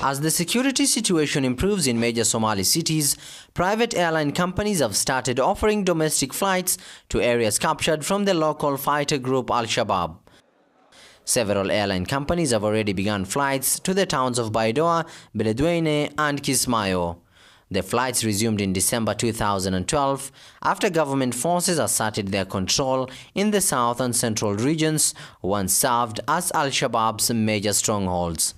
As the security situation improves in major Somali cities, private airline companies have started offering domestic flights to areas captured from the local fighter group Al-Shabaab. Several airline companies have already begun flights to the towns of Baidoa, Beledweyne and Kismayo. The flights resumed in December 2012 after government forces asserted their control in the south and central regions, once served as Al-Shabaab's major strongholds.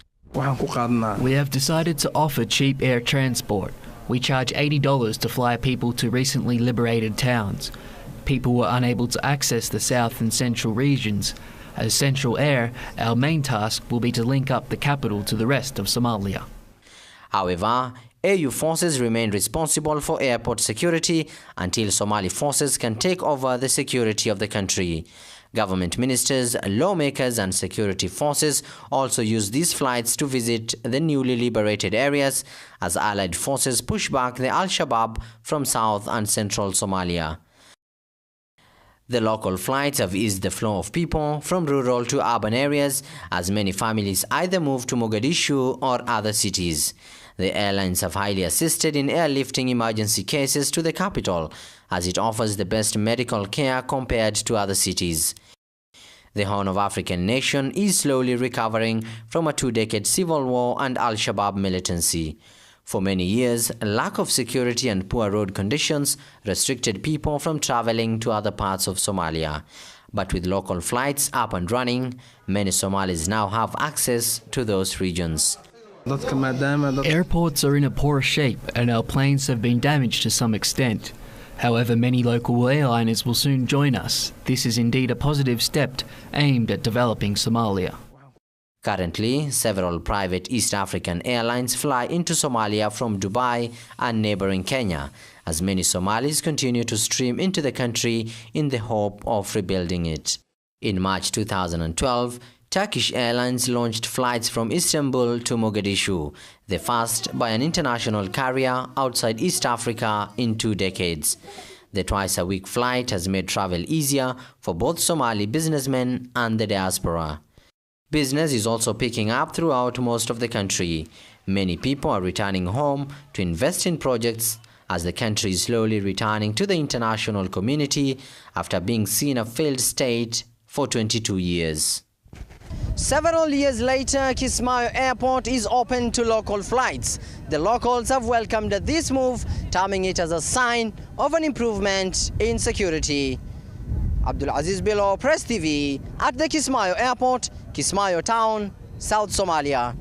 We have decided to offer cheap air transport. We charge $80 to fly people to recently liberated towns. People were unable to access the south and central regions. As Central Air, our main task will be to link up the capital to the rest of Somalia. However, AU forces remain responsible for airport security until Somali forces can take over the security of the country. Government ministers, lawmakers and security forces also use these flights to visit the newly liberated areas as allied forces push back the Al-Shabaab from south and central Somalia. The local flights have eased the flow of people from rural to urban areas as many families either move to Mogadishu or other cities. The airlines have highly assisted in airlifting emergency cases to the capital as it offers the best medical care compared to other cities. The Horn of African nation is slowly recovering from a two-decade civil war and Al-Shabaab militancy. For many years, lack of security and poor road conditions restricted people from traveling to other parts of Somalia. But with local flights up and running, many Somalis now have access to those regions. Airports are in a poor shape and our planes have been damaged to some extent. However, many local airliners will soon join us. This is indeed a positive step aimed at developing Somalia. Currently, several private East African airlines fly into Somalia from Dubai and neighboring Kenya, as many Somalis continue to stream into the country in the hope of rebuilding it. In March 2012, Turkish Airlines launched flights from Istanbul to Mogadishu, the first by an international carrier outside East Africa in 2 decades. The twice-a-week flight has made travel easier for both Somali businessmen and the diaspora. Business is also picking up throughout most of the country. Many people are returning home to invest in projects as the country is slowly returning to the international community after being seen a failed state for 22 years. Several years later, Kismayo Airport is open to local flights. The locals have welcomed this move, terming it as a sign of an improvement in security. Abdul Aziz Bello, Press TV, at the Kismayo Airport, Kismayo Town, South Somalia.